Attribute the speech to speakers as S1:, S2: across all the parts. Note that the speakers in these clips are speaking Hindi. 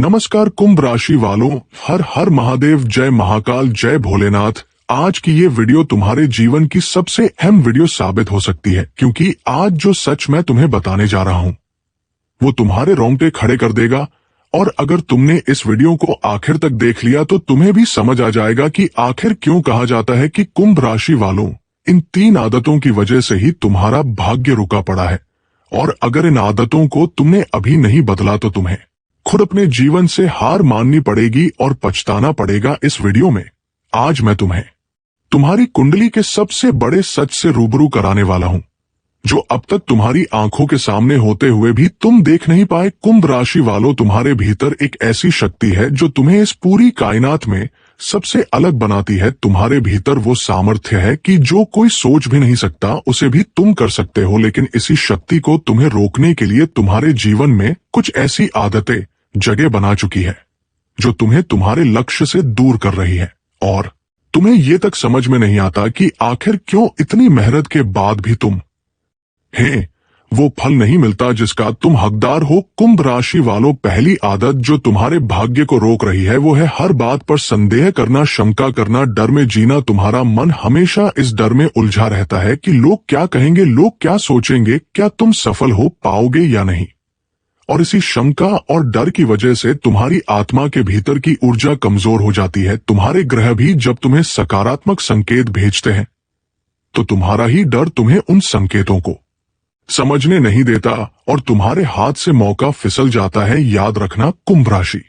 S1: नमस्कार कुंभ राशि वालों, हर हर महादेव, जय महाकाल, जय भोलेनाथ। आज की ये वीडियो तुम्हारे जीवन की सबसे अहम वीडियो साबित हो सकती है, क्योंकि आज जो सच मैं तुम्हें बताने जा रहा हूँ वो तुम्हारे रोंगटे खड़े कर देगा। और अगर तुमने इस वीडियो को आखिर तक देख लिया तो तुम्हें भी समझ आ जाएगा कि आखिर क्यों कहा जाता है कि कुंभ राशि वालों, इन 3 आदतों की वजह से ही तुम्हारा भाग्य रुका पड़ा है। और अगर इन आदतों को तुमने अभी नहीं बदला तो तुम्हें खुद अपने जीवन से हार माननी पड़ेगी और पछताना पड़ेगा। इस वीडियो में आज मैं तुम्हें तुम्हारी कुंडली के सबसे बड़े सच से रूबरू कराने वाला हूं, जो अब तक तुम्हारी आंखों के सामने होते हुए भी तुम देख नहीं पाए। कुंभ राशि वालों, तुम्हारे भीतर एक ऐसी शक्ति है जो तुम्हें इस पूरी कायनात में सबसे अलग बनाती है। तुम्हारे भीतर वो सामर्थ्य है कि जो कोई सोच भी नहीं सकता उसे भी तुम कर सकते हो। लेकिन इसी शक्ति को तुम्हें रोकने के लिए तुम्हारे जीवन में कुछ ऐसी आदतें जगह बना चुकी है जो तुम्हें तुम्हारे लक्ष्य से दूर कर रही है। और तुम्हें ये तक समझ में नहीं आता कि आखिर क्यों इतनी मेहनत के बाद भी तुम वो फल नहीं मिलता जिसका तुम हकदार हो। कुंभ राशि वालों, पहली आदत जो तुम्हारे भाग्य को रोक रही है वो है हर बात पर संदेह करना, शंका करना, डर में जीना। तुम्हारा मन हमेशा इस डर में उलझा रहता है कि लोग क्या कहेंगे, लोग क्या सोचेंगे, क्या तुम सफल हो पाओगे या नहीं। और इसी शंका और डर की वजह से तुम्हारी आत्मा के भीतर की ऊर्जा कमजोर हो जाती है। तुम्हारे ग्रह भी जब तुम्हें सकारात्मक संकेत भेजते हैं तो तुम्हारा ही डर तुम्हें उन संकेतों को समझने नहीं देता और तुम्हारे हाथ से मौका फिसल जाता है। याद रखना कुंभ राशि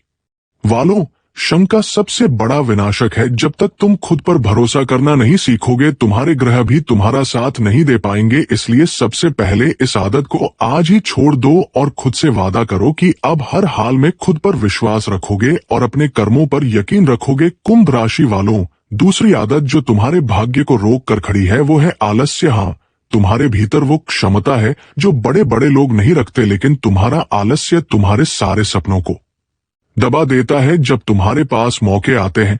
S1: वालों, शंका सबसे बड़ा विनाशक है। जब तक तुम खुद पर भरोसा करना नहीं सीखोगे तुम्हारे ग्रह भी तुम्हारा साथ नहीं दे पाएंगे। इसलिए सबसे पहले इस आदत को आज ही छोड़ दो और खुद से वादा करो कि अब हर हाल में खुद पर विश्वास रखोगे और अपने कर्मों पर यकीन रखोगे। कुंभ राशि वालों, दूसरी आदत जो तुम्हारे भाग्य को रोक कर खड़ी है वो है आलस्य। हाँ, तुम्हारे भीतर वो क्षमता है जो बड़े बड़े लोग नहीं रखते, लेकिन तुम्हारा आलस्य तुम्हारे सारे सपनों को दबा देता है। जब तुम्हारे पास मौके आते हैं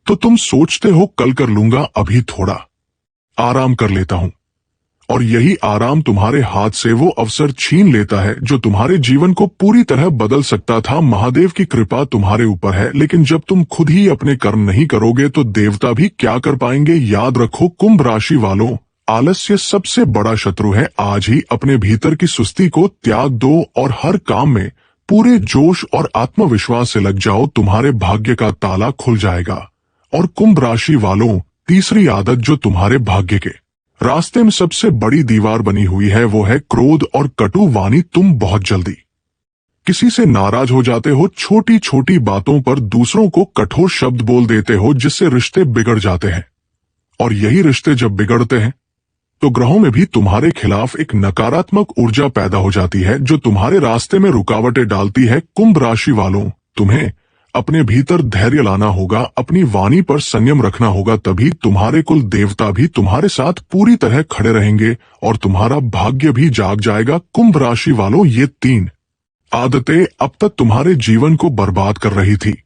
S1: तो तुम सोचते हो कल कर लूंगा, अभी थोड़ा आराम कर लेता हूं। और यही आराम तुम्हारे हाथ से वो अवसर छीन लेता है जो तुम्हारे जीवन को पूरी तरह बदल सकता था। महादेव की कृपा तुम्हारे ऊपर है, लेकिन जब तुम खुद ही अपने कर्म नहीं करोगे तो देवता भी क्या कर पाएंगे। याद रखो कुंभ राशि वालों, आलस्य सबसे बड़ा शत्रु है। आज ही अपने भीतर की सुस्ती को त्याग दो और हर काम में पूरे जोश और आत्मविश्वास से लग जाओ। तुम्हारे भाग्य का ताला खुल जाएगा। और कुंभ राशि वालों, तीसरी आदत जो तुम्हारे भाग्य के रास्ते में सबसे बड़ी दीवार बनी हुई है वो है क्रोध और कटु वाणी। तुम बहुत जल्दी किसी से नाराज हो जाते हो, छोटी छोटी बातों पर दूसरों को कठोर शब्द बोल देते हो जिससे रिश्ते बिगड़ जाते हैं। और यही रिश्ते जब बिगड़ते हैं तो ग्रहों में भी तुम्हारे खिलाफ एक नकारात्मक ऊर्जा पैदा हो जाती है जो तुम्हारे रास्ते में रुकावटें डालती है। कुंभ राशि वालों, तुम्हें अपने भीतर धैर्य लाना होगा, अपनी वाणी पर संयम रखना होगा, तभी तुम्हारे कुल देवता भी तुम्हारे साथ पूरी तरह खड़े रहेंगे और तुम्हारा भाग्य भी जाग जाएगा। कुंभ राशि वालों, ये 3 आदतें अब तक तुम्हारे जीवन को बर्बाद कर रही थी,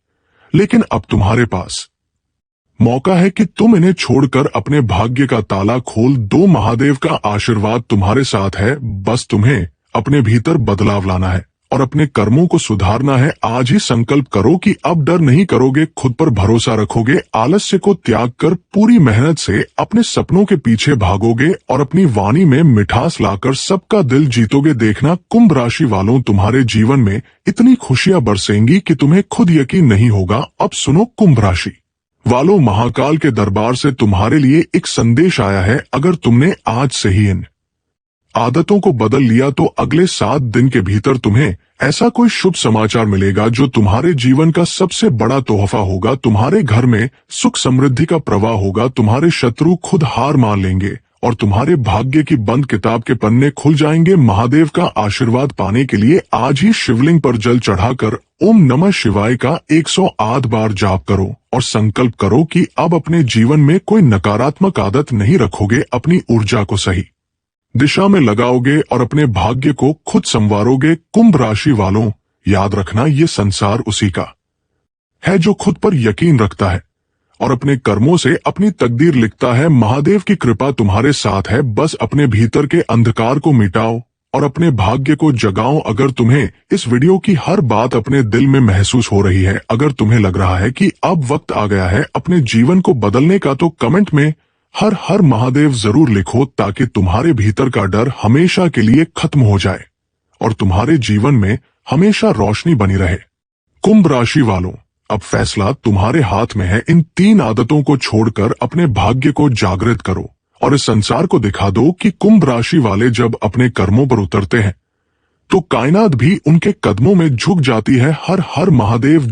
S1: लेकिन अब तुम्हारे पास मौका है कि तुम इन्हें छोड़कर अपने भाग्य का ताला खोल दो। महादेव का आशीर्वाद तुम्हारे साथ है, बस तुम्हें अपने भीतर बदलाव लाना है और अपने कर्मों को सुधारना है। आज ही संकल्प करो कि अब डर नहीं करोगे, खुद पर भरोसा रखोगे, आलस्य को त्याग कर पूरी मेहनत से अपने सपनों के पीछे भागोगे और अपनी वाणी में मिठास लाकर सबका दिल जीतोगे। देखना कुंभ राशि वालों, तुम्हारे जीवन में इतनी खुशियां बरसेंगी कि तुम्हें खुद यकीन नहीं होगा। अब सुनो कुंभ राशि वालों, महाकाल के दरबार से तुम्हारे लिए एक संदेश आया है। अगर तुमने आज से ही इन आदतों को बदल लिया तो अगले 7 दिन के भीतर तुम्हें ऐसा कोई शुभ समाचार मिलेगा जो तुम्हारे जीवन का सबसे बड़ा तोहफा होगा। तुम्हारे घर में सुख समृद्धि का प्रवाह होगा, तुम्हारे शत्रु खुद हार मान लेंगे और तुम्हारे भाग्य की बंद किताब के पन्ने खुल जाएंगे। महादेव का आशीर्वाद पाने के लिए आज ही शिवलिंग पर जल चढ़ाकर ओम नमः शिवाय का 108 बार जाप करो और संकल्प करो कि अब अपने जीवन में कोई नकारात्मक आदत नहीं रखोगे, अपनी ऊर्जा को सही दिशा में लगाओगे और अपने भाग्य को खुद संवारोगे। कुंभ राशि वालों, याद रखना ये संसार उसी का है जो खुद पर यकीन रखता है और अपने कर्मों से अपनी तकदीर लिखता है। महादेव की कृपा तुम्हारे साथ है, बस अपने भीतर के अंधकार को मिटाओ और अपने भाग्य को जगाओ। अगर तुम्हें इस वीडियो की हर बात अपने दिल में महसूस हो रही है, अगर तुम्हें लग रहा है कि अब वक्त आ गया है अपने जीवन को बदलने का, तो कमेंट में हर हर महादेव जरूर लिखो, ताकि तुम्हारे भीतर का डर हमेशा के लिए खत्म हो जाए और तुम्हारे जीवन में हमेशा रोशनी बनी रहे। कुंभ राशि वालों, अब फैसला तुम्हारे हाथ में है। इन 3 आदतों को छोड़कर अपने भाग्य को जागृत करो और इस संसार को दिखा दो कि कुंभ राशि वाले जब अपने कर्मों पर उतरते हैं तो कायनात भी उनके कदमों में झुक जाती है। हर हर महादेव।